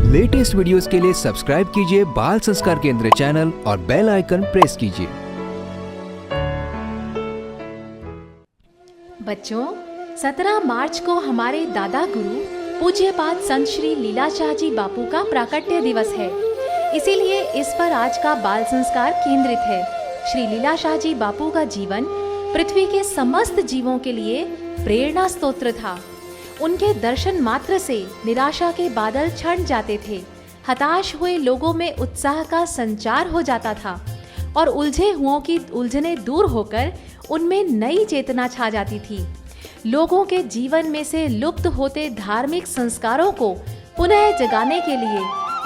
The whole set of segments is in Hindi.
लेटेस्ट वीडियोस के लिए सब्सक्राइब कीजिए बाल संस्कार केंद्र चैनल और बेल आइकन प्रेस कीजिए। बच्चों, 17 मार्च को हमारे दादा गुरु पूज्यपाद संत श्री लीलाशाह जी बापू का प्राकट्य दिवस है। इसीलिए इस पर आज का बाल संस्कार केंद्रित है। श्री लीलाशाह जी बापू का जीवन पृथ्वी के समस्त जीवों के लिए प्रेरणा स्तोत्र था। उनके दर्शन मात्र से निराशा के बादल छंट जाते थे, हताश हुए लोगों में उत्साह का संचार हो जाता था और उलझे हुओं की उलझनें दूर होकर उनमें नई चेतना छा जाती थी। लोगों के जीवन में से लुप्त होते धार्मिक संस्कारों को पुनः जगाने के लिए,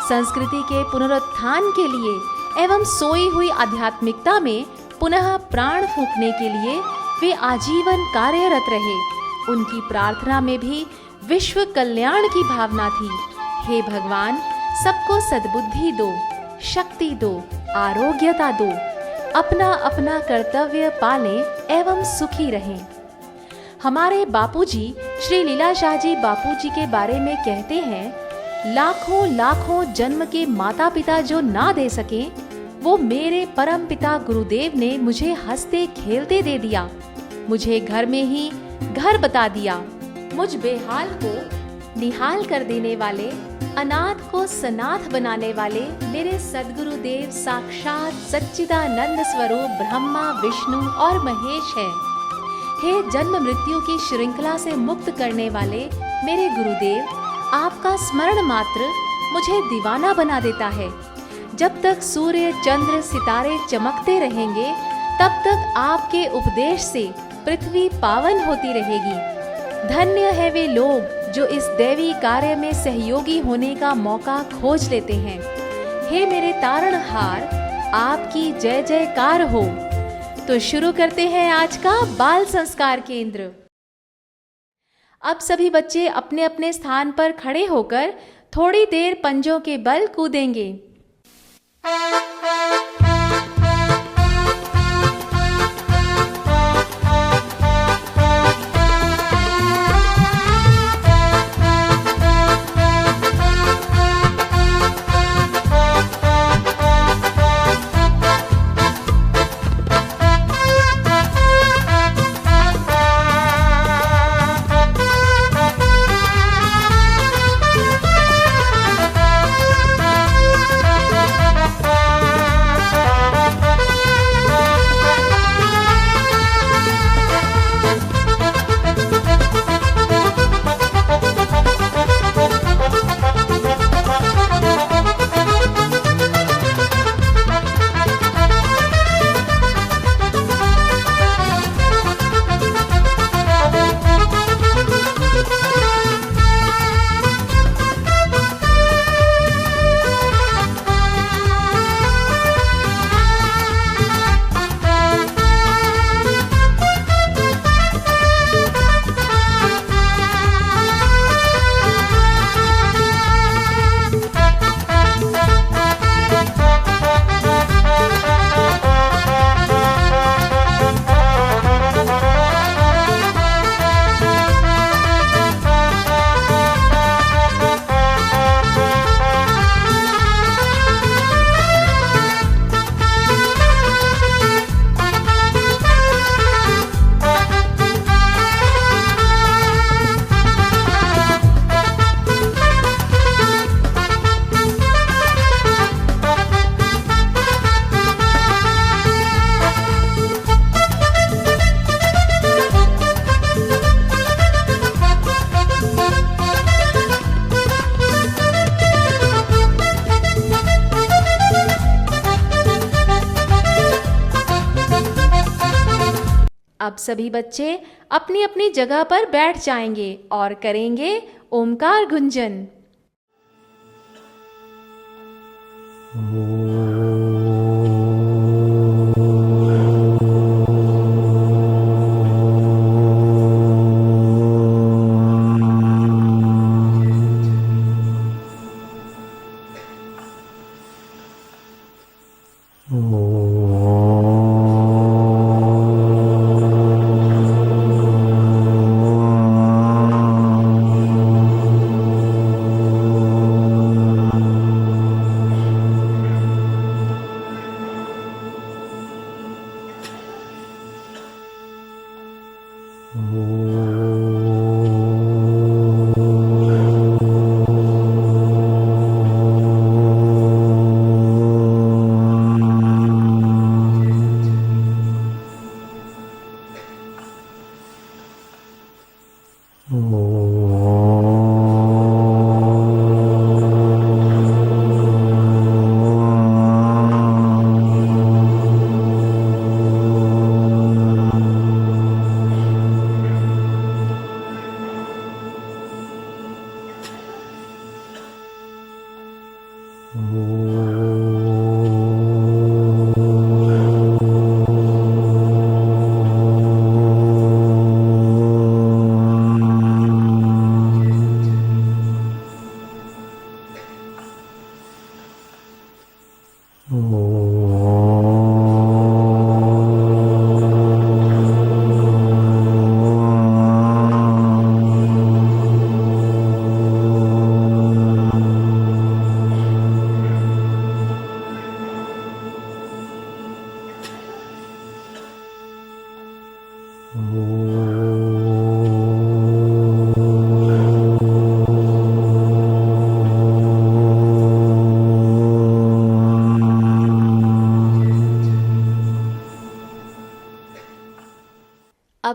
संस्कृति के पुनरुत्थान के लिए एवं सोई हुई आध्यात्मिकता में पुनः प्राण फूंकने के लिए वे आजीवन कार्यरत रहे। उनकी प्रार्थना में भी विश्व कल्याण की भावना थी। हे भगवान, सबको सद्बुद्धि दो, शक्ति दो, आरोग्यता दो, अपना अपना कर्तव्य पालें एवं सुखी रहें। हमारे बापूजी श्री लीलाशाह जी बापूजी के बारे में कहते हैं, लाखों लाखों जन्म के माता पिता जो ना दे सके, वो मेरे परम पिता गुरुदेव ने मुझे हंसते खेलते दे दिया। मुझे घर में ही घर बता दिया। मुझ बेहाल को निहाल कर देने वाले, अनाथ को सनाथ बनाने वाले मेरे सद्गुरुदेव साक्षात सच्चिदानंद स्वरूप ब्रह्मा, विष्णु और महेश हैं। हे जन्म मृत्यु की श्रृंखला से मुक्त करने वाले मेरे गुरुदेव, आपका स्मरण मात्र मुझे दीवाना बना देता है। जब तक सूर्य चंद्र सितारे चमकते रहेंगे, तब तक आपके उपदेश से पृथ्वी पावन होती रहेगी। धन्य है वे लोग जो इस दैवी कार्य में सहयोगी होने का मौका खोज लेते हैं। हे मेरे तारणहार, आपकी जय जयकार हो। तो शुरू करते हैं आज का बाल संस्कार केंद्र। अब सभी बच्चे अपने अपने स्थान पर खड़े होकर थोड़ी देर पंजों के बल कूदेंगे। अब सभी बच्चे अपनी अपनी जगह पर बैठ जाएंगे और करेंगे ओमकार गुंजन। अब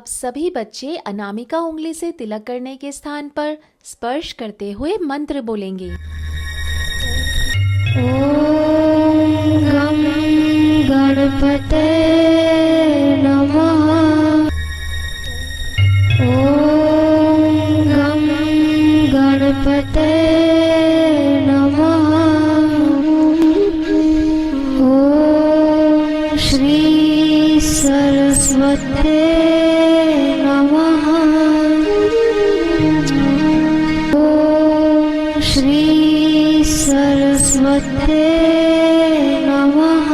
सभी बच्चे अनामिका उंगली से तिलक करने के स्थान पर स्पर्श करते हुए मंत्र बोलेंगे। ॐ गं गणपते नमः। ॐ गं गणपते नमः। ॐ श्री सरस्वते नमः। ॐ श्री सरस्वते नमः।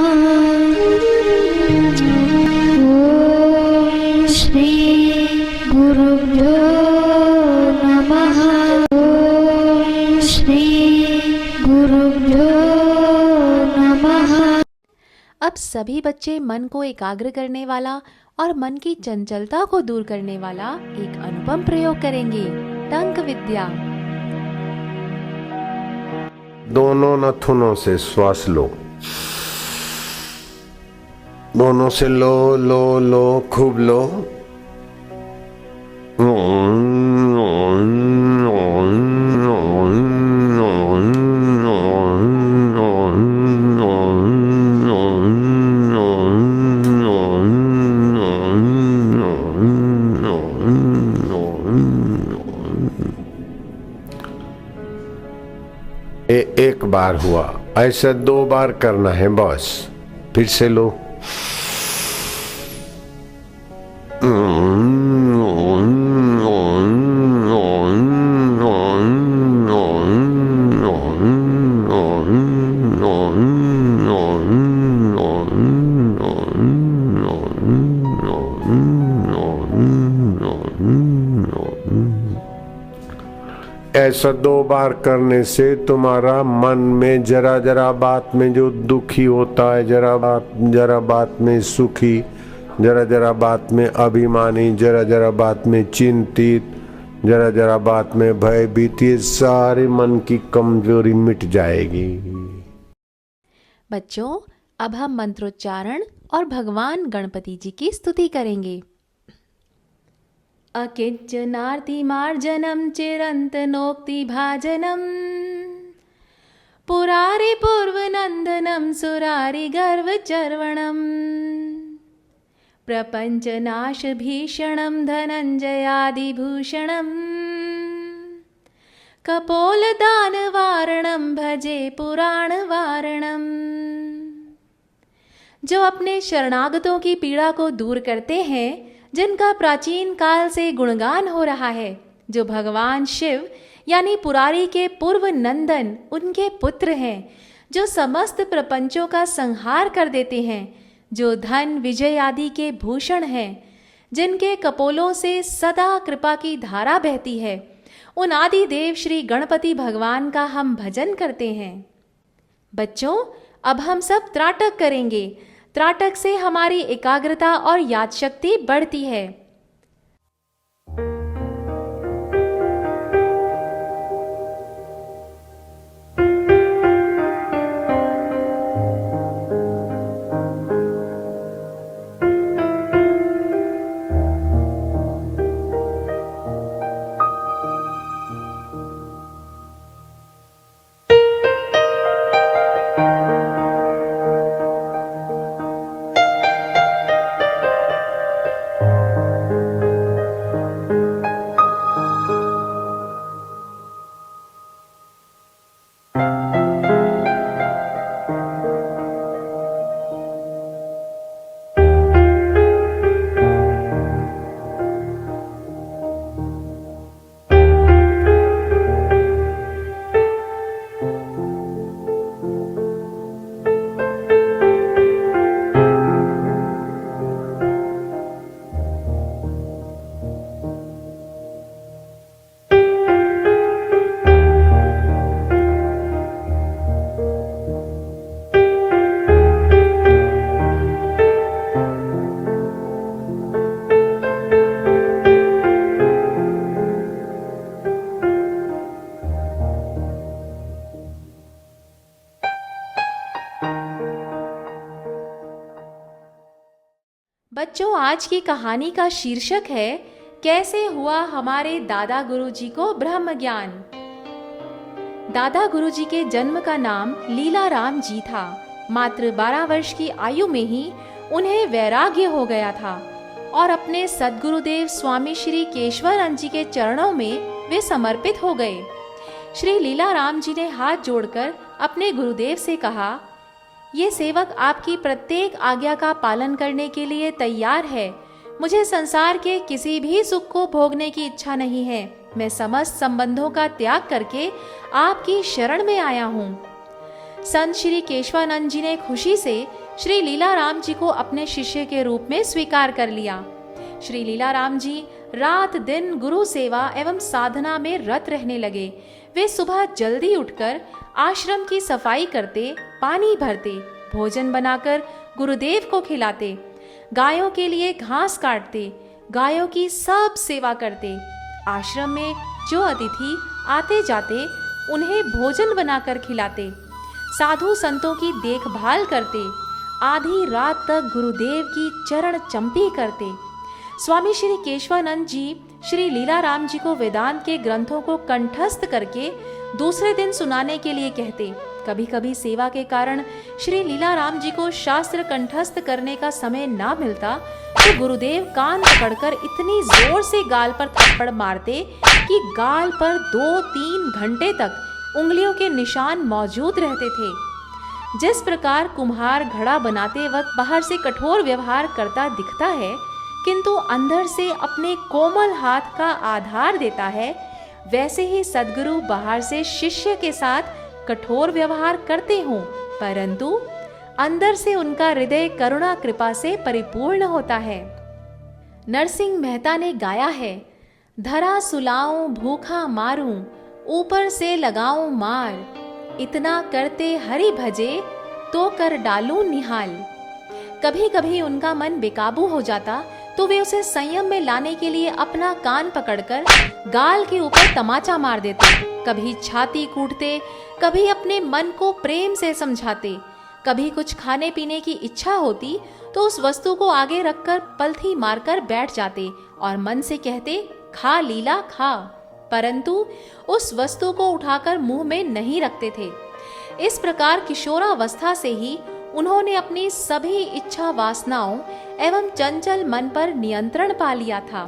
ॐ श्री गुरुभ्यो नमः। ॐ श्री गुरुभ्यो नमः। अब सभी बच्चे मन को एकाग्र करने वाला और मन की चंचलता को दूर करने वाला एक अनुपम प्रयोग करेंगे, टंक विद्या। दोनों नथुनों से श्वास लो, दोनों से लो लो लो, खूब लो। एक बार हुआ, ऐसा 2 बार करना है बस। फिर से लो। ऐसा 2 बार करने से तुम्हारा मन में जरा जरा बात में जो दुखी होता है, जरा बात में सुखी, जरा जरा बात में अभिमानी, जरा जरा बात में चिंतित, जरा जरा बात में भयभीत, ये सारे मन की कमजोरी मिट जाएगी। बच्चों, अब हम मंत्रोच्चारण और भगवान गणपति जी की स्तुति करेंगे। अकिंचनार्तिमार्जनं चिरन्तनोक्तिभाजनं पुरारिपूर्वनन्दनं सुरारिगर्वचर्वणं प्रपञ्चनाशभीषणं धनञ्जयादिभूषणं कपोलदानवारणं भजे पुराणवारणम्। जो अपने शरणागतों की पीड़ा को दूर करते हैं, जिनका प्राचीन काल से गुणगान हो रहा है, जो भगवान शिव यानी पुरारी के पूर्व नंदन उनके पुत्र हैं, जो समस्त प्रपंचों का संहार कर देते हैं, जो धन विजय आदि के भूषण हैं, जिनके कपोलों से सदा कृपा की धारा बहती है, उन आदि देव श्री गणपति भगवान का हम भजन करते हैं। बच्चों, अब हम सब त्राटक करेंगे। त्राटक से हमारी एकाग्रता और याद शक्ति बढ़ती है। बच्चों, आज की कहानी का शीर्षक है कैसे हुआ हमारे दादा गुरुजी को ब्रह्म ज्ञान। दादा गुरुजी के जन्म का नाम लीलाराम जी था। मात्र 12 वर्ष की आयु में ही उन्हें वैराग्य हो गया था और अपने सद्गुरुदेव स्वामी श्री केशवानंद जी के चरणों में वे समर्पित हो गए। श्री लीलाराम जी ने हाथ जोड़कर अपने गुरुदेव से कहा, ये सेवक आपकी प्रत्येक आज्ञा का पालन करने के लिए तैयार है। मुझे संसार के किसी भी सुख को भोगने की इच्छा नहीं है। मैं समस्त संबंधों का त्याग करके आपकी शरण में आया हूँ। संत श्री केशवानंद जी ने खुशी से श्री लीलाराम जी को अपने शिष्य के रूप में स्वीकार कर लिया। श्री लीलाराम जी रात दिन गुरु सेवा एवं साधना में रत रहने लगे। वे सुबह जल्दी उठकर आश्रम की सफाई करते, पानी भरते, भोजन बनाकर गुरुदेव को खिलाते, गायों के लिए घास काटते, गायों की सब सेवा करते। आश्रम में जो अतिथि आते जाते उन्हें भोजन बनाकर खिलाते, साधु संतों की देखभाल करते, आधी रात तक गुरुदेव की चरण चंपी करते। स्वामी श्री केशवानंद जी श्री लीलाराम जी को वेदांत के ग्रंथों को कंठस्थ करके दूसरे दिन सुनाने के लिए कहते। कभी कभी सेवा के कारण श्री लीलाराम जी को शास्त्र कंठस्थ करने का समय ना मिलता तो गुरुदेव कान पकड़कर इतनी जोर से गाल पर थप्पड़ मारते कि गाल पर 2-3 घंटे तक उंगलियों के निशान मौजूद रहते थे। जिस प्रकार कुम्हार घड़ा बनाते वक्त बाहर से कठोर व्यवहार करता दिखता है किंतु अंदर से अपने कोमल हाथ का आधार देता है, वैसे ही सद्गुरु बाहर से शिष्य के साथ कठोर व्यवहार करते हों परंतु अंदर से उनका हृदय करुणा कृपा से परिपूर्ण होता है। नरसिंह मेहता ने गाया है, धरा सुलाऊं भूखा मारूं, ऊपर से लगाऊं मार, इतना करते हरि भजे तो कर डालूं निहाल। कभी कभी उनका मन बेकाबू हो जाता तो वे उसे संयम में लाने के लिए अपना कान पकड़कर गाल के ऊपर तमाचा मार देते, कभी छाती कूटते, कभी अपने मन को प्रेम से समझाते। कभी कुछ खाने पीने की इच्छा होती तो उस वस्तु को आगे रखकर पलथी मारकर बैठ जाते और मन से कहते, खा लीला खा, परंतु उस वस्तु को उठाकर मुंह में नहीं रखते थे। इस प्रकार किशोरावस्था से ही उन्होंने अपनी सभी इच्छा वासनाओं एवं चंचल मन पर नियंत्रण पा लिया था।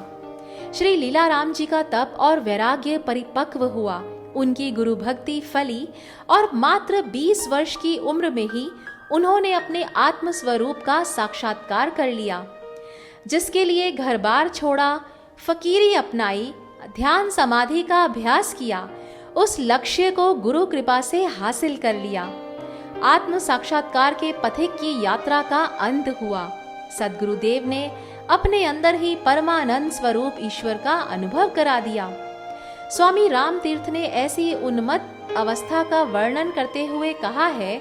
श्री लीलाराम जी का तप और वैराग्य परिपक्व हुआ, उनकी गुरु भक्ति फली और मात्र 20 वर्ष की उम्र में ही उन्होंने अपने आत्म स्वरूप का साक्षात्कार कर लिया। जिसके लिए घर बार छोड़ा, फकीरी अपनाई, ध्यान समाधि का अभ्यास किया, उस लक्ष्य को गुरु कृपा से हासिल कर लिया। आत्म साक्षात्कार के पथिक की यात्रा का अंत हुआ। सद्गुरुदेव ने अपने अंदर ही परमानंद स्वरूप ईश्वर का अनुभव करा दिया। स्वामी राम तीर्थ ने ऐसी उन्मत्त अवस्था का वर्णन करते हुए कहा है,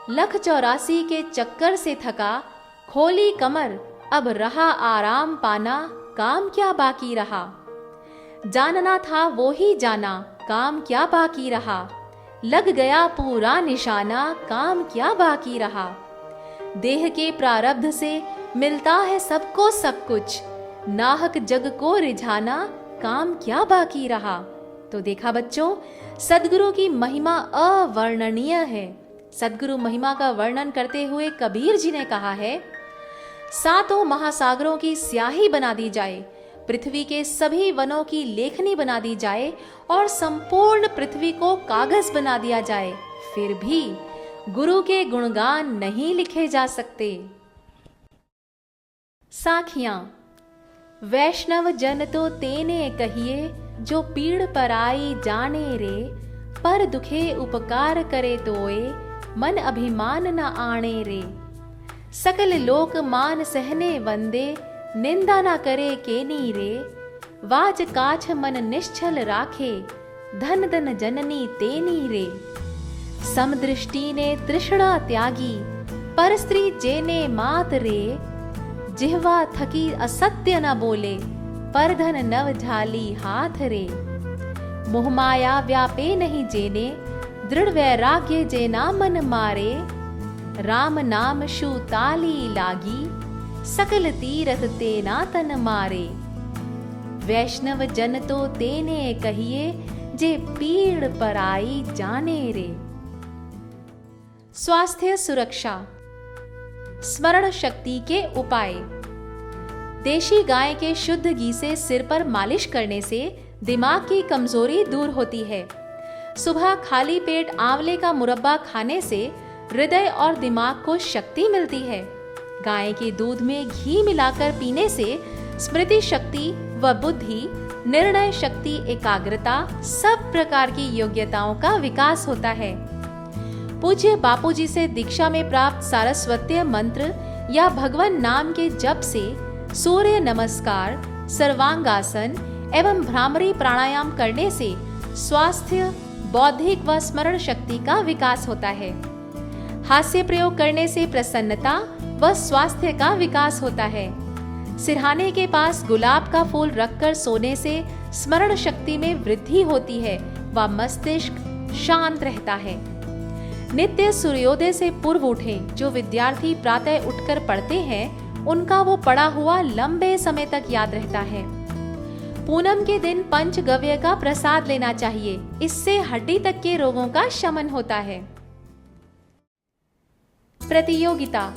184 के चक्कर से थका, खोली कमर, अब रहा आराम पाना, काम क्या बाकी रहा। जानना था वो ही जाना, काम क्या बाकी रहा। लग गया पूरा निशाना, काम क्या बाकी रहा। देह के प्रारब्ध से मिलता है सबको सब कुछ, नाहक जग को रिझाना, काम क्या बाकी रहा। तो देखा बच्चों, सद्गुरु की महिमा अवर्णनीय है। सद्गुरु महिमा का वर्णन करते हुए कबीर जी ने कहा है, 7 महासागरों की स्याही बना दी जाए, पृथ्वी के सभी वनों की लेखनी बना दी जाए और संपूर्ण पृथ्वी को कागज बना दिया जाए, फिर भी गुरु के गुणगान नहीं लिखे जा सकते। साखियां। वैष्णव जन तो तेने कहिए, जो पीड़ पराई जाने रे, पर दुखे उपकार करे तोए, मन अभिमान न आणे रे। सकल लोक मान सहने वंदे, निंदा ना करे केनी रे। वाज काछ मन निश्चल राखे, धन धन जननी तेनी रे। समदृष्टि ने तृष्णा त्यागी, पर स्त्री जेने मात रे। जिह्वा थकी असत्य न बोले, पर धन नव झाली हाथ रे। मोह माया व्यापे नहीं जेने, दृढ़ वैराग्य जेना मन मारे। राम नाम शु ताली लागी, सकल तीरथ तेना तन मारे। वैष्णव जन तो तेने कहिए, जे पीड़ पर आई जाने रे। स्वास्थ्य सुरक्षा, स्मरण शक्ति के उपाय। देशी गाय के शुद्ध घी से सिर पर मालिश करने से दिमाग की कमजोरी दूर होती है। सुबह खाली पेट आंवले का मुरब्बा खाने से हृदय और दिमाग को शक्ति मिलती है। गाय के दूध में घी मिलाकर पीने से स्मृति शक्ति व बुद्धि, निर्णय शक्ति, एकाग्रता, सब प्रकार की योग्यताओं का विकास होता है। पूज्य बापूजी से दीक्षा में प्राप्त सारस्वतीय मंत्र या भगवान नाम के जप से सूर्य नमस्कार, सर्वांगासन एवं भ्रामरी प्राणायाम करने से स्वास्थ्य, बौद्धिक व स्मरण शक्ति का विकास होता है। हास्य प्रयोग करने से प्रसन्नता व स्वास्थ्य का विकास होता है। सिरहाने के पास गुलाब का फूल रखकर सोने से स्मरण शक्ति में वृद्धि होती है व मस्तिष्क शांत रहता है। नित्य सूर्योदय से पूर्व उठें। जो विद्यार्थी प्रातः उठकर पढ़ते हैं, उनका वो पढ़ा हुआ लंबे समय तक याद रहता है। पूनम के दिन पंचगव्य का प्रसाद लेना चाहिए, इससे हड्डी तक के रोगों का शमन होता है। प्रतियोगिता।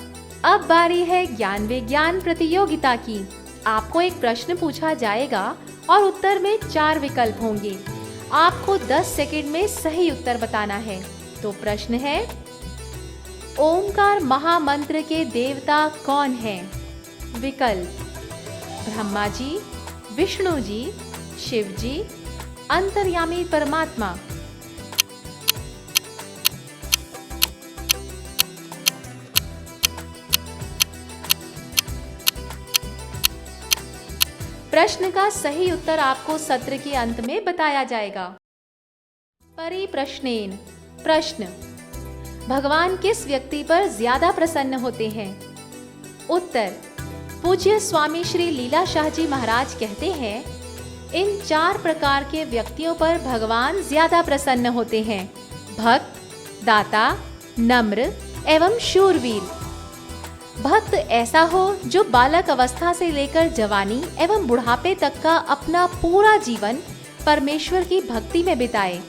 अब बारी है ज्ञान विज्ञान प्रतियोगिता की। आपको एक प्रश्न पूछा जाएगा और उत्तर में 4 विकल्प होंगे। आपको 10 सेकंड में सही उत्तर बताना है। तो प्रश्न है, ओमकार महामंत्र के देवता कौन हैं? विकल्प, ब्रह्मा जी, विष्णु जी, शिव जी, अंतर्यामी परमात्मा। प्रश्न का सही उत्तर आपको सत्र के अंत में बताया जाएगा। परिप्रश्नेन। प्रश्न, भगवान किस व्यक्ति पर ज्यादा प्रसन्न होते हैं? उत्तर, पूज्य स्वामी श्री लीला शाह जी महाराज कहते हैं, इन 4 प्रकार के व्यक्तियों पर भगवान ज्यादा प्रसन्न होते हैं: भक्त, दाता, नम्र एवं शूरवीर। भक्त ऐसा हो जो बालक अवस्था से लेकर जवानी एवं बुढ़ापे तक का अपना पूरा जीवन परमेश्वर की भक्ति में बिताए।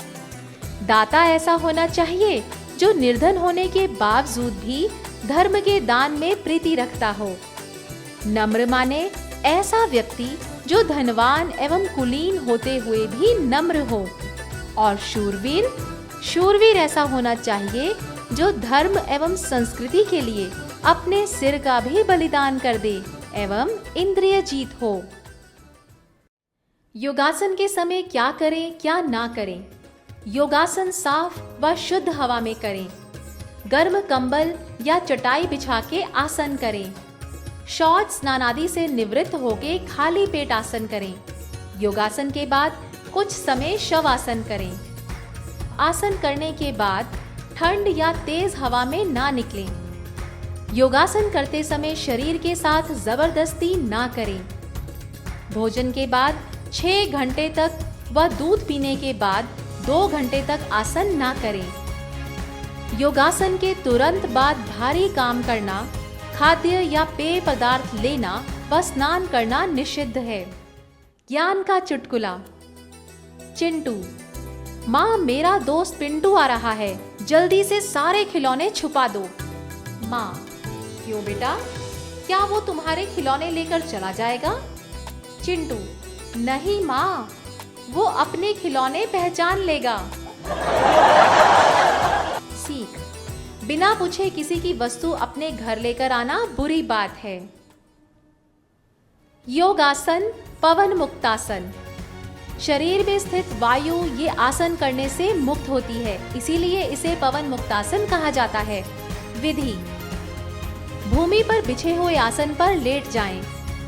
दाता ऐसा होना चाहिए जो निर्धन होने के बावजूद भी धर्म के दान में प्रीति रखता हो। नम्र माने ऐसा व्यक्ति जो धनवान एवं कुलीन होते हुए भी नम्र हो। और शूरवीर ऐसा होना चाहिए जो धर्म एवं संस्कृति के लिए अपने सिर का भी बलिदान कर दे एवं इंद्रिय जीत हो। योगासन के समय क्या करें, क्या ना करें? योगासन साफ व शुद्ध हवा में करें। गर्म कंबल या चटाई बिछा के आसन करें। शौच स्नान आदि से निवृत्त होके खाली पेट आसन करें। योगासन के बाद कुछ समय शवासन करें। आसन करने के बाद ठंड या तेज हवा में ना निकलें। योगासन करते समय शरीर के साथ जबरदस्ती ना करें। भोजन के बाद 6 घंटे तक व दूध पीने के बाद 2 घंटे तक आसन ना करें। योगासन के तुरंत बाद भारी काम करना, खाद्य या पेय पदार्थ लेना व स्नान करना निषिद्ध है। ज्ञान का चुटकुला। चिंटू, माँ मेरा दोस्त पिंटू आ रहा है, जल्दी से सारे खिलौने छुपा दो। माँ, क्यों बेटा, क्या वो तुम्हारे खिलौने लेकर चला जाएगा? चिंटू, नहीं माँ, वो अपने खिलौने पहचान लेगा। सीख, बिना पूछे किसी की वस्तु अपने घर लेकर आना बुरी बात है। योगासन, पवन मुक्तासन। शरीर में स्थित वायु ये आसन करने से मुक्त होती है, इसीलिए इसे पवन मुक्तासन कहा जाता है। विधि: भूमि पर बिछे हुए आसन पर लेट जाएं,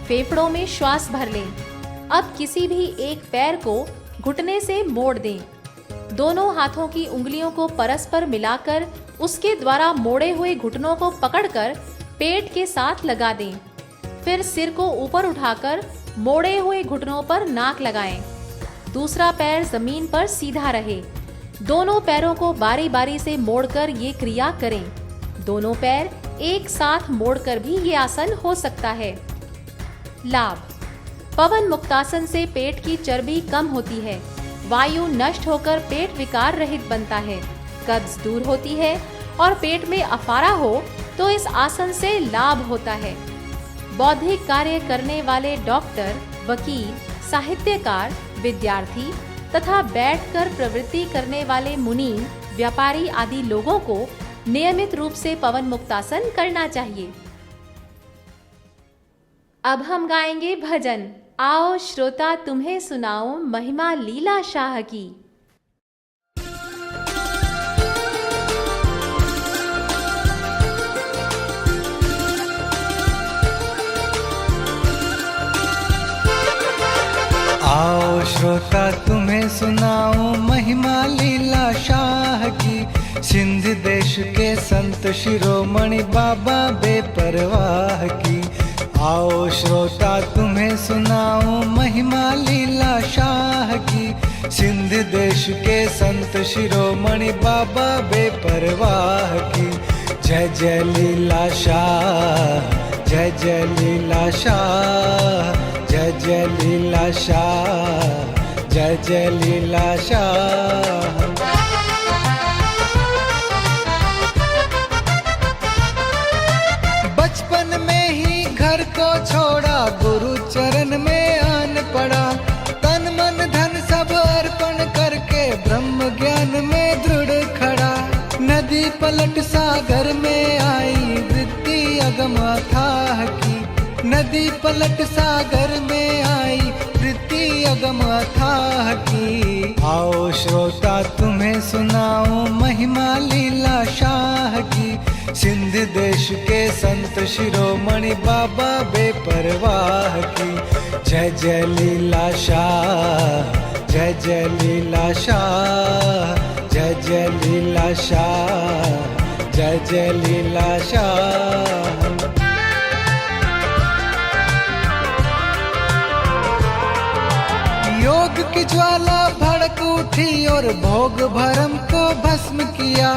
फेफड़ों में श्वास भर लें। अब किसी भी एक पैर को घुटने से मोड़ दें। दोनों हाथों की उंगलियों को परस्पर मिलाकर उसके द्वारा मोड़े हुए घुटनों को पकड़कर पेट के साथ लगा दें। फिर सिर को ऊपर उठाकर मोड़े हुए घुटनों पर नाक लगाएं। दूसरा पैर जमीन पर सीधा रहे। दोनों पैरों को बारी बारी से मोड़कर ये क्रिया करें। दोनों पैर एक साथ मोड़कर भी ये आसन हो सकता है। लाभ: पवन मुक्तासन से पेट की चर्बी कम होती है, वायु नष्ट होकर पेट विकार रहित बनता है, कब्ज दूर होती है और पेट में अफारा हो तो इस आसन से लाभ होता है। बौद्धिक कार्य करने वाले डॉक्टर, वकील, साहित्यकार, विद्यार्थी तथा बैठकर प्रवृत्ति करने वाले मुनि, व्यापारी आदि लोगों को नियमित रूप से पवन मुक्तासन करना चाहिए। अब हम गाएंगे भजन। आओ श्रोता तुम्हें सुनाओ महिमा लीला शाह की। आओ श्रोता तुम्हें सुनाओ महिमा लीला शाह की, सिंध देश के संत शिरोमणि बाबा बेपरवाह की। आओ श्रोता तुम्हें सुनाओ महिमा लीला शाह की, सिंध देश के संत शिरोमणि बाबा बेपरवाह की। जय जय लीला शाह, जय जय लीला शाह, जय जय लीला शाह, जय जय लीला शाह। बचपन में ही घर को छोड़ा, गुरु चरण में आन पड़ा, तन मन धन सब अर्पण करके ब्रह्म ज्ञान में दृढ़ खड़ा। नदी पलट सागर में आई, वृत्ति अगम अथाह की। नदी पलट सागर में आई, वृत्ति अगम अथाह की। आओ श्रोता तुम्हें सुनाओ महिमा लीला शाह की, सिंध देश के संत शिरोमणि बाबा बेपरवाह की। जय जय लीला शाह, जय जय लीला शाह, जय जय लीला शाह, जय जय लीला शाह। योग की ज्वाला भड़क उठी और भोग भरम को भस्म किया।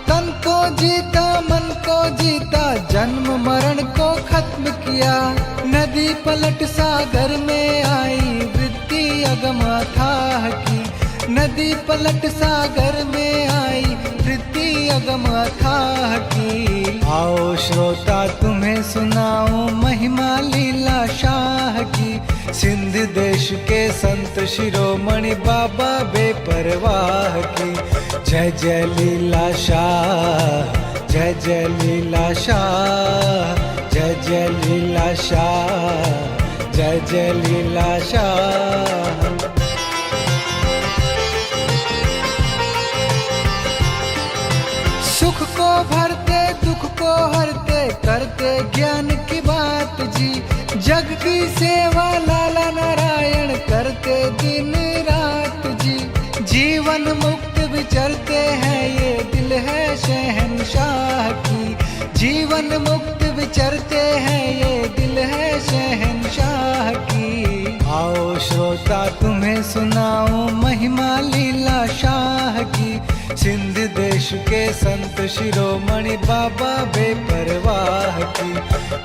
तन को जीता, मन को जीता, जन्म मरण को खत्म किया। नदी पलट सागर में आई, वृत्ति अगम अथाह की। नदी पलट सागर में आई, वृत्ति अगम अथाह की। आओ श्रोता तुम्हें सुनाओ महिमा लीला शाह की, सिंध देश के संत शिरोमणि बाबा बेपरवाह की। जय जय लीला शाह, जय जय लीला शाह, जय जय लीला शाह, जय जय लीला शाह। सुख को भरते, दुख को हरते, करते ज्ञान की बात जी। जग की सेवा लाला नारायण करते दिन रात जी। जीवन मुक्त विचरते हैं, ये दिल है शहंशाह की। जीवन मुक्त विचरते हैं, ये दिल है शहंशाह की। आओ श्रोता तुम्हें सुनाओ महिमा लीला शाह की, सिंध देश के संत शिरोमणि बाबा बेपरवाह की।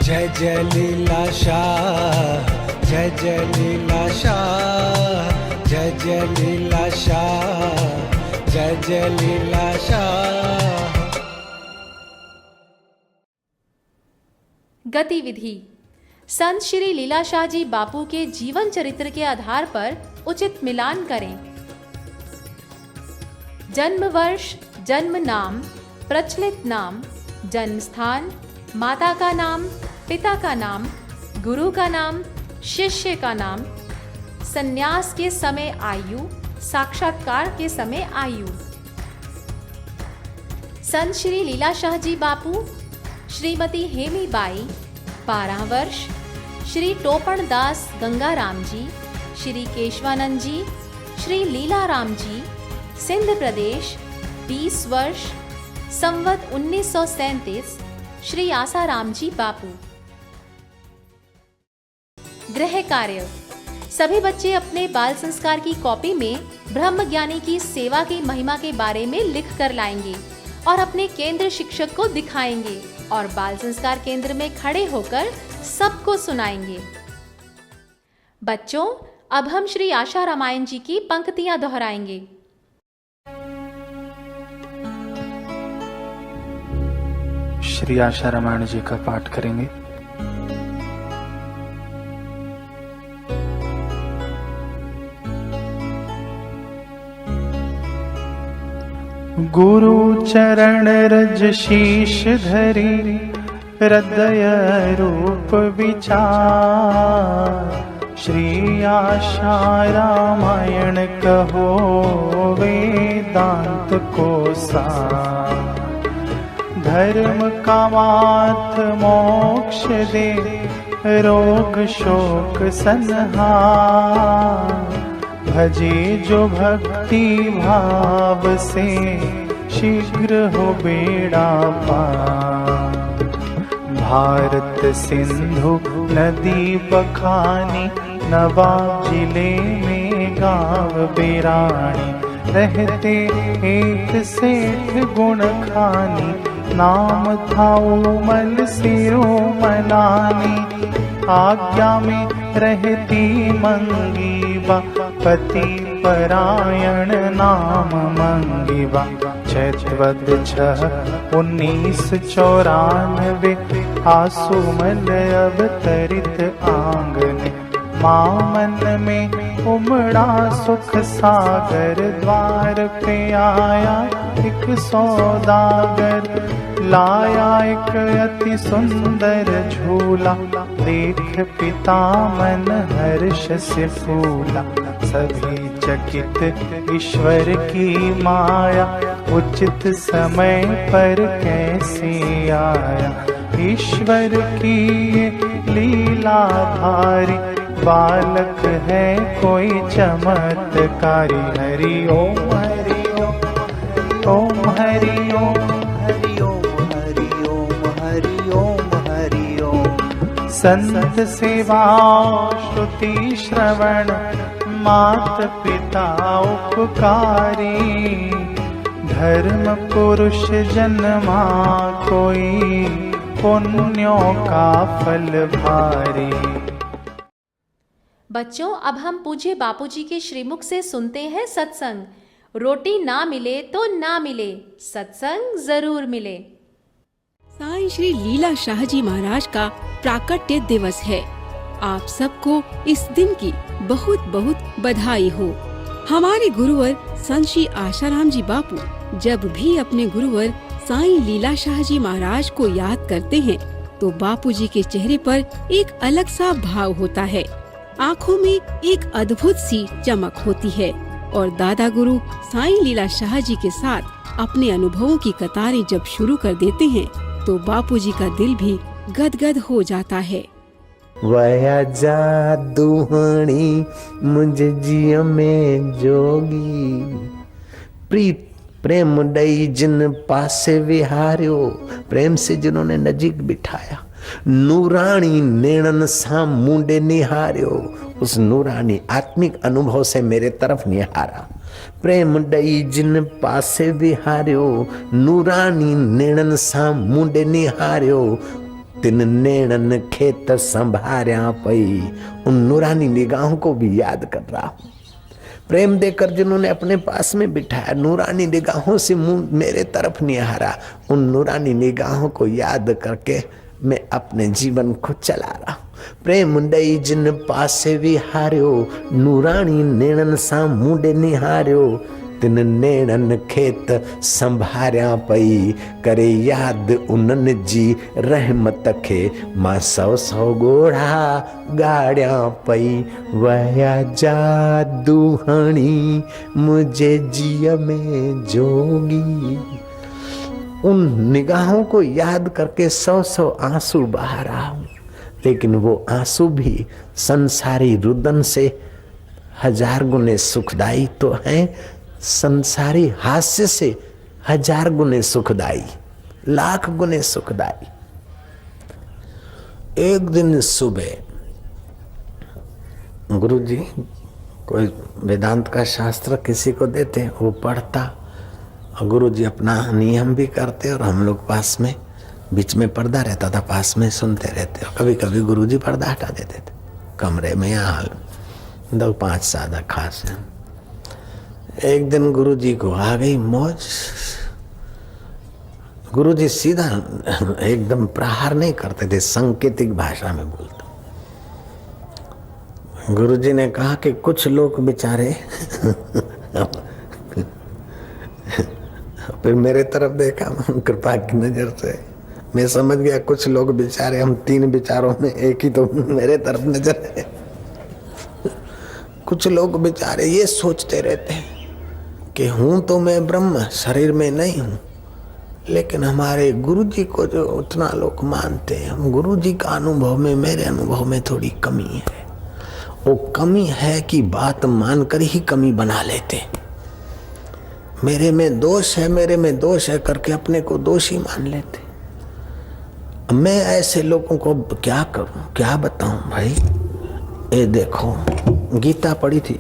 जय जय लीला शाह, जय जय लीला शाह, जय जय लीला शाह, जय जय लीला शाह। गतिविधि: संत श्री लीलाशाह जी बापू के जीवन चरित्र के आधार पर उचित मिलान करें। जन्म वर्ष, जन्म नाम, प्रचलित नाम, जन्म स्थान, माता का नाम, पिता का नाम, गुरु का नाम, शिष्य का नाम, संन्यास के समय आयु, साक्षात्कार के समय आयु। संत श्री लीलाशाह जी बापू, श्रीमती हेमी बाई 12 वर्ष, श्री टोपण दास गंगाराम जी, श्री केशवानंद जी, श्री लीलाराम जी, सिंध प्रदेश 20 वर्ष, संवत 1937, श्री आसाराम जी बापू। गृह कार्य: सभी बच्चे अपने बाल संस्कार की कॉपी में ब्रह्म ज्ञानी की सेवा की महिमा के बारे में लिख कर लाएंगे और अपने केंद्र शिक्षक को दिखाएंगे और बाल संस्कार केंद्र में खड़े होकर सबको सुनाएंगे। बच्चों, अब हम श्री आशा रामायण जी की पंक्तियां दोहराएंगे। श्री आशा रामायण जी का पाठ करेंगे। गुरु चरण रज शीश धरी, हृदय रूप विचार। श्री आशा रामायण कहो, वेदांत को सार। धर्म कामार्थ मोक्ष दे, रोग शोक संहार। भजे जो भक्ति भाव से, शीघ्र हो बेड़ा पार। भारत सिंधु नदी बखानी, नवाब जिले में गाँव बिरानी। रहते एक सेठ गुण खानी, नाम था उमल सिरोमलानी। आज्ञा में रहती मंगीबा, पति परायण नाम मंगीबा। चैतवद 6/1994, आसुमल अवतरित आंगने। मामन में उमड़ा सुख सागर, द्वार पे आया एक सौदागर। लाया एक अति सुंदर झूला, देख पिता मन हर्ष से फूला। सभी चकित ईश्वर की माया, उचित समय पर कैसे आया। ईश्वर की ये लीला भारी, बालक है कोई चमत्कारी। हरि ओम हरि ओम, ओम हरि ओम, हरि ओम हरि ओम, हरि ओम हरि ओम। संत सेवा श्रुति श्रवण, मात पिता उपकारी। धर्म पुरुष जन्मा कोई, पुण्यों का फल भारी। बच्चों, अब हम पूज्य बापूजी के श्रीमुख से सुनते हैं सत्संग। रोटी ना मिले तो ना मिले, सत्संग जरूर मिले। साईं श्री लीला शाह जी महाराज का प्राकट्य दिवस है। आप सबको इस दिन की बहुत बहुत बधाई हो। हमारे गुरुवर संत श्री आशाराम जी बापू जब भी अपने गुरुवर साईं लीला शाह जी महाराज को याद करते हैं, तो बापूजी के चेहरे पर एक अलग सा भाव होता है। आँखों में एक अद्भुत सी चमक होती है और दादा गुरु साईं लीला शाह जी के साथ अपने अनुभवों की कतारें जब शुरू कर देते हैं, तो बापूजी का दिल भी गदगद हो जाता है। वया जादूहणी मुझे जिय में जोगी। प्रीत प्रेम दई जिन पासे विहार्यो, प्रेम से जिन्होंने नजीक बिठाया। नूरानी नेणन सा मुंडे निहार्यो, उस नूरानी आत्मिक अनुभव से मेरे तरफ निहारा। प्रेम दई जिन पासे विहार्यो, नूरानी नेणन सा मुंडे निहार्यो। तिन नेणन खेत संभार्या पई, उन नूरानी निगाहों को भी याद कर रहा हूं। प्रेम देकर जिन्होंने अपने पास में बिठाया, नूरानी निगाहों से मुंह मेरे तरफ निहारा। उन नूरानी निगाहों को याद करके मैं अपने जीवन को चला रहा हूं। प्रेम दई जिन पासे विहार्यो, नूरानी नेणन सा मुंडे निहार्यो। तिन नेणन खेत संभार्या पई, करे याद उनन जी रहमत खे। मां 100 गोढ़ा गाड़िया पई। वया जादूहणी मुझे जिय में जोगी। उन निगाहों को याद करके 100 आंसू बहा रहा हूं, लेकिन वो आंसू भी संसारी रुदन से 1000 गुने सुखदाई तो हैं, संसारी हास्य से 1000 गुने सुखदाई, लाख गुने सुखदाई। एक दिन सुबह गुरुजी कोई वेदांत का शास्त्र किसी को देते, वो पढ़ता और गुरुजी अपना नियम भी करते और हम लोग पास में बीच में पर्दा रहता था, पास में सुनते रहते। कभी कभी गुरुजी पर्दा हटा देते थे कमरे में या हाल में। 2-5 सादा खास है। एक दिन गुरुजी को आ गई मौज। गुरुजी सीधा एकदम प्रहार नहीं करते थे, सांकेतिक भाषा में बोलते। गुरुजी ने कहा कि कुछ लोग बेचारे फिर मेरे तरफ देखा कृपा की नजर से, मैं समझ गया कुछ लोग बेचारे, हम 3 विचारों में एक ही तो मेरे तरफ नजर है। कुछ लोग बेचारे ये सोचते रहते हैं कि हूं तो मैं ब्रह्म, शरीर में नहीं हूं। लेकिन हमारे गुरुजी को जो उतना लोग मानते हैं, हम गुरुजी का अनुभव में, मेरे अनुभव में थोड़ी कमी है। वो कमी है कि बात मानकर ही कमी बना लेते। मेरे में दोष है, मेरे में दोष है करके अपने को दोषी मान लेते। मैं ऐसे लोगों को क्या करूं, क्या बताऊं भाई। ये देखो, गीता पढ़ी थी,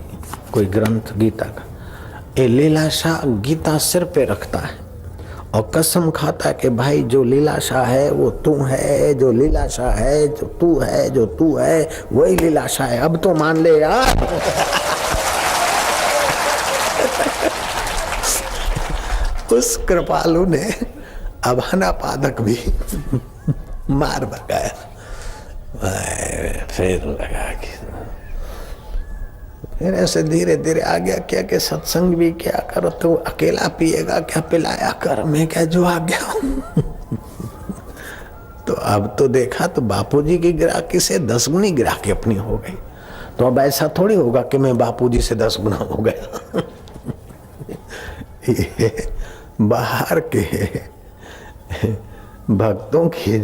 कोई ग्रंथ गीता का, ये लीलाशाह गीता सिर पे रखता है और कसम खाता है कि भाई जो लीलाशाह है वो तू है, जो लीलाशाह है जो तू है, जो तू है वही लीलाशाह है। अब तो मान ले यार। उस कृपालु ने अभाना पादक भी मार भगाया। फिर लगा कि फिर ऐसे धीरे धीरे आ गया क्या कि सत्संग भी क्या करो, तो अकेला पिएगा क्या, पिलाया कर। मैं क्या जो आ गया तो अब तो देखा तो बापूजी की गिराकी से 10 गुनी गिराकी अपनी हो गई। तो अब ऐसा थोड़ी होगा कि मैं बापूजी से 10 गुना हो गया। ये बाहर के भक्तों की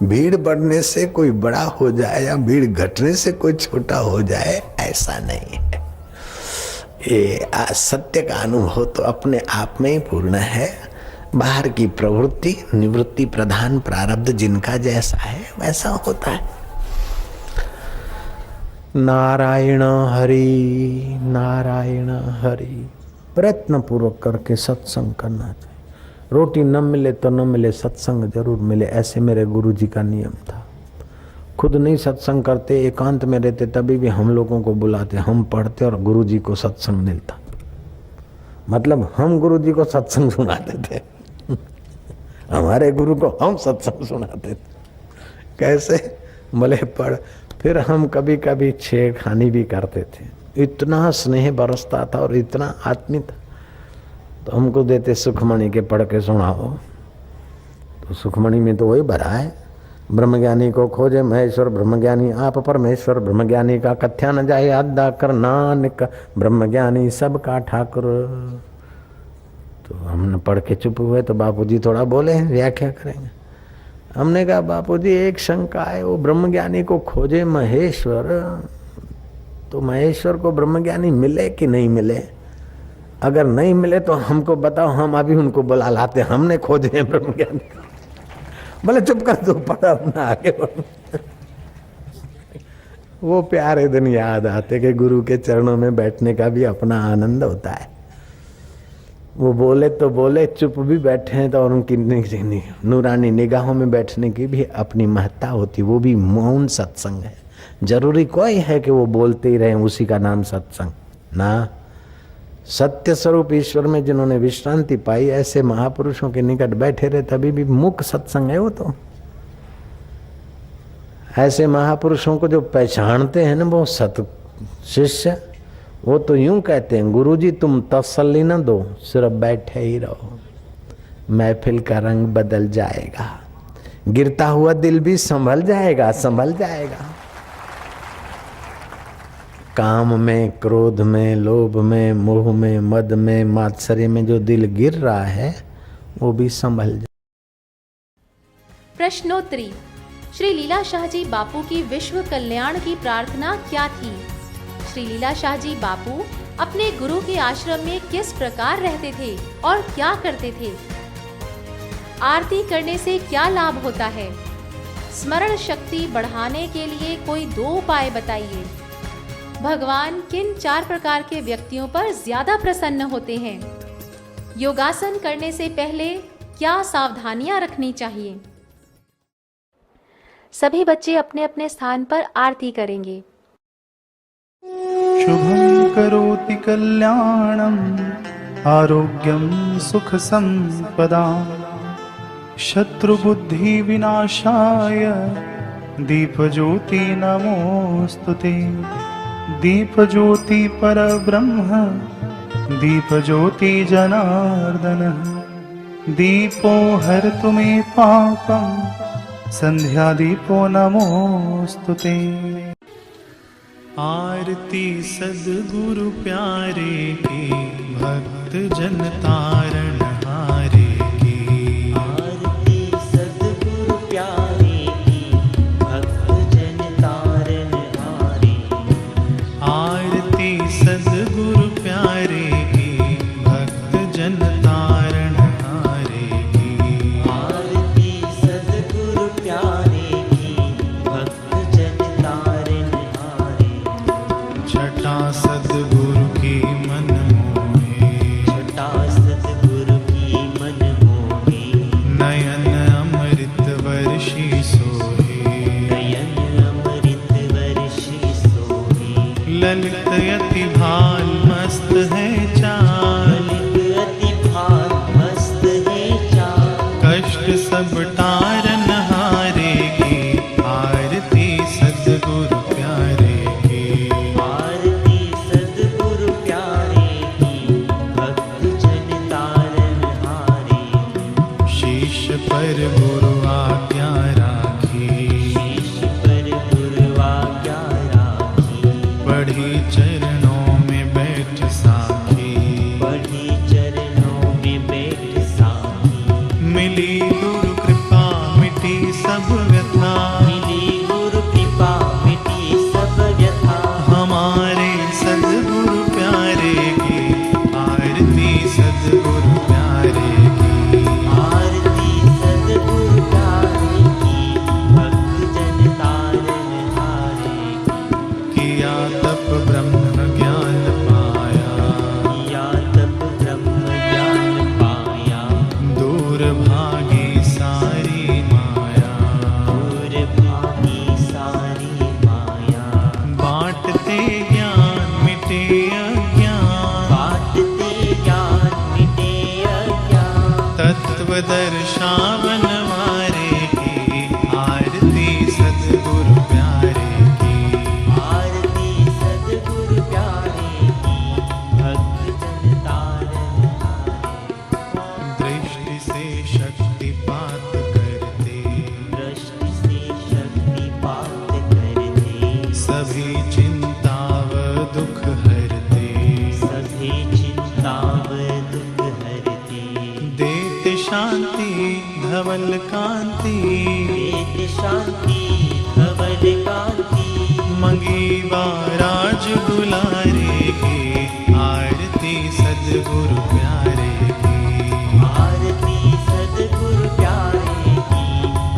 भीड़ बढ़ने से कोई बड़ा हो जाए या भीड़ घटने से कोई छोटा हो जाए, ऐसा नहीं है। ये सत्य का अनुभव तो अपने आप में ही पूर्ण है। बाहर की प्रवृत्ति निवृत्ति प्रधान प्रारब्ध जिनका जैसा है वैसा होता है। नारायण हरि नारायण हरि। प्रयत्न पूर्वक करके सत्संग करना चाहिए। रोटी न मिले तो न मिले, सत्संग जरूर मिले, ऐसे मेरे गुरुजी का नियम था। खुद नहीं सत्संग करते, एकांत में रहते, तभी भी हम लोगों को बुलाते, हम पढ़ते और गुरुजी को सत्संग मिलता। मतलब हम गुरुजी को सत्संग सुनाते थे। हमारे गुरु को हम सत्संग सुनाते थे। कैसे? बोले पढ़। फिर हम कभी कभी छेड़खानी भी करते थे। इतना स्नेह बरसता था और इतना आत्मीय था। तो हमको देते सुखमणि के पढ़ के सुनाओ। तो सुखमणि में तो वही भरा है, ब्रह्मज्ञानी को खोजे महेश्वर ब्रह्मज्ञानी आप परमेश्वर, ब्रह्मज्ञानी का कथ्या न जाए अदा कर नानक, ब्रह्मज्ञानी सबका ठाकुर। तो हमने पढ़ के चुप हुए तो बापूजी थोड़ा बोले, व्याख्या करेंगे। हमने कहा बापूजी एक शंका है, वो ब्रह्मज्ञानी को खोजे महेश्वर, तो महेश्वर को ब्रह्मज्ञानी मिले कि नहीं मिले? अगर नहीं मिले तो हमको बताओ, हम अभी उनको बुला लाते, हमने खोजे हैं ब्रह्मज्ञानी। बोले चुप कर दो, पढ़ा अपना आगे बढ़। वो प्यारे दिन याद आते कि गुरु के चरणों में बैठने का भी अपना आनंद होता है। वो बोले तो बोले, चुप भी बैठे हैं तो और उनकी नूरानी निगाहों में बैठने की भी अपनी महत्ता होती। वो भी मौन सत्संग है। जरूरी कोई है कि वो बोलते ही रहे, उसी का नाम सत्संग ना। सत्य स्वरूप ईश्वर में जिन्होंने विश्रांति पाई, ऐसे महापुरुषों के निकट बैठे रहे, तभी भी मुख्य सत्संग है वो तो। ऐसे महापुरुषों को जो पहचानते हैं ना वो सत शिष्य, वो तो यूं कहते हैं, गुरुजी तुम तसल्ली न दो, सिर्फ बैठे ही रहो, महफिल का रंग बदल जाएगा, गिरता हुआ दिल भी संभल जाएगा, संभल जाएगा। काम में, क्रोध में, लोभ में, मोह में, मद में, मात्सर्य में जो दिल गिर रहा है वो भी संभल जाए। प्रश्नोत्तरी। श्री लीलाशाह जी बापू की विश्व कल्याण की प्रार्थना क्या थी? श्री लीलाशाह जी बापू अपने गुरु के आश्रम में किस प्रकार रहते थे और क्या करते थे? आरती करने से क्या लाभ होता है? स्मरण शक्ति बढ़ाने के लिए कोई 2 उपाय बताइए। भगवान किन 4 प्रकार के व्यक्तियों पर ज्यादा प्रसन्न होते हैं? योगासन करने से पहले क्या सावधानियां रखनी चाहिए? सभी बच्चे अपने अपने स्थान पर आरती करेंगे। शुभं करोति कल्याणं आरोग्यं सुख संपदा शत्रुबुद्धि विनाशाय दीपज्योति नमोस्तुते। दीपज्योति परब्रह्म दीपज्योति जनार्दन दीपो हरतु मे पापं संध्या दीपो नमोस्तुते। आरती सद्गुरु प्यारे की भक्त जन तारण हारे की। आरती सद्गुरु प्यारे की भक्त जन तारण हारे। आरती सद्गुरु प्यारे की भक्त जन तारण हारे की। आरती सद्गुरु प्यारे की भक्त जन तारण हारे। छटा सद्गुरु की मन मोहे। छटा सद्गुरु की मन मोहे। नयन अमृत वर्षी सोहे। नयन अमृत वर्षी सोहे। ललित यति भाल मस्त है चाल। ललित अति भाल मस्त है चाल। कष्ट सब तारन हारे की। आरती सद्गुरु प्यारे की। आरती सद्गुरु प्यारे की भक्त जन तारण हारे। शीश पर गुरु आज्ञा राखी। शीश पर गुरु आज्ञा राखी। पढ़ी चरणों में बैठ साखी। पढ़ी चरणों में बैठ साखी। मिली गुरु कृपा मिटी सब व्यथा। मिली गुरु कृपा मिटी सब व्यथा। हमारे सद्गुरु प्यारे की। आरती सद्गुरु प्यारे की। आरती सद्गुरु प्यारे की भक्त जन तारण हारे। किया तप ब्रह्म ज्ञान पाया। किया तप ब्रह्म ज्ञान पाया। दूर भागी सारी माया। दूर भागी सारी माया। बांटते ज्ञान मिटे अज्ञान। बांटते ज्ञान मिटे अज्ञान। तत्व दर्शावन वारे की। आरती सद्गुरु प्यारे की। आरती सद्गुरु प्यारे की भक्त जन तारण हारे। दृष्टि से शक्तिपात करते। दृष्टि से शक्तिपात करते। सभी चिंता व दुख हरते। सभी चिंता व दुख हरते। देते शांति धवल कांति। देते शांति धवल कांति। मंगीवा राज दुलारे की। आरती सद्गुरु प्यारे की। आरती सद्गुरु प्यारे की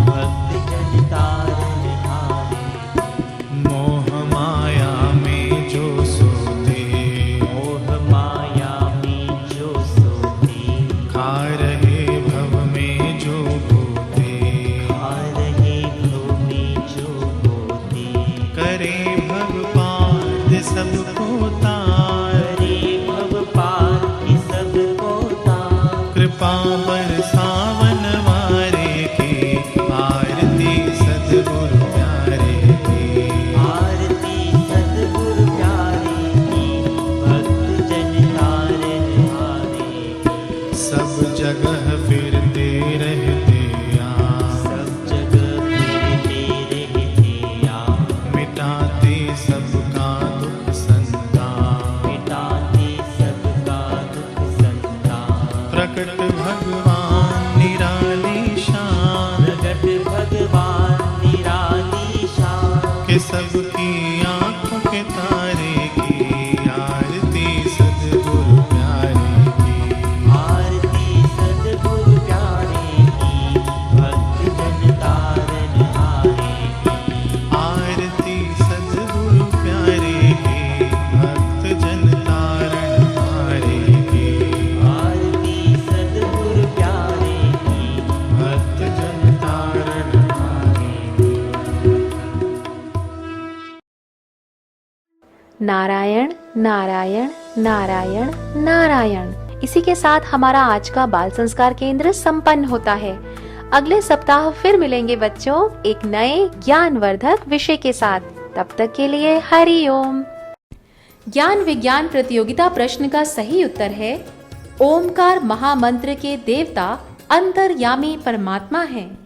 भक्त जन तारण हारे। मोह माया में जो सोते। मोह माया में जो सोते। खा रहे भव में जो होते। खा रहे भव में जो होते। करे भगवान सबको तार। करे भव पार के सबको तार। कृपा बरसावन वारे की। आरती सद्गुरु प्यारे की। आरती सद्गुरु प्यारे की भक्त जन तारण हारे। सब जगह फिरते रहते आ। सब जगह फिरते रहते आ। मिटाते सबका दुख संता। मिटाते सबका दुख संता। प्रकट भगवान निराली शान। प्रगट भगवान निराली शान। के सबकी आंखों के तारे की। आरती सद्गुरु प्यारे की। आरती सद्गुरु प्यारे की भक्त जन तारण हारे। आरती सद्गुरु प्यारे की। भक्त जन तारण हारे की। आरती सद्गुरु प्यारे की भक्त जन तारण हारे की। नारायण नारायण नारायण नारायण। इसी के साथ हमारा आज का बाल संस्कार केंद्र संपन्न होता है। अगले सप्ताह फिर मिलेंगे बच्चों एक नए ज्ञानवर्धक विषय के साथ। तब तक के लिए हरि ओम। ज्ञान विज्ञान प्रतियोगिता प्रश्न का सही उत्तर है ओमकार महामंत्र के देवता अंतर्यामी परमात्मा हैं।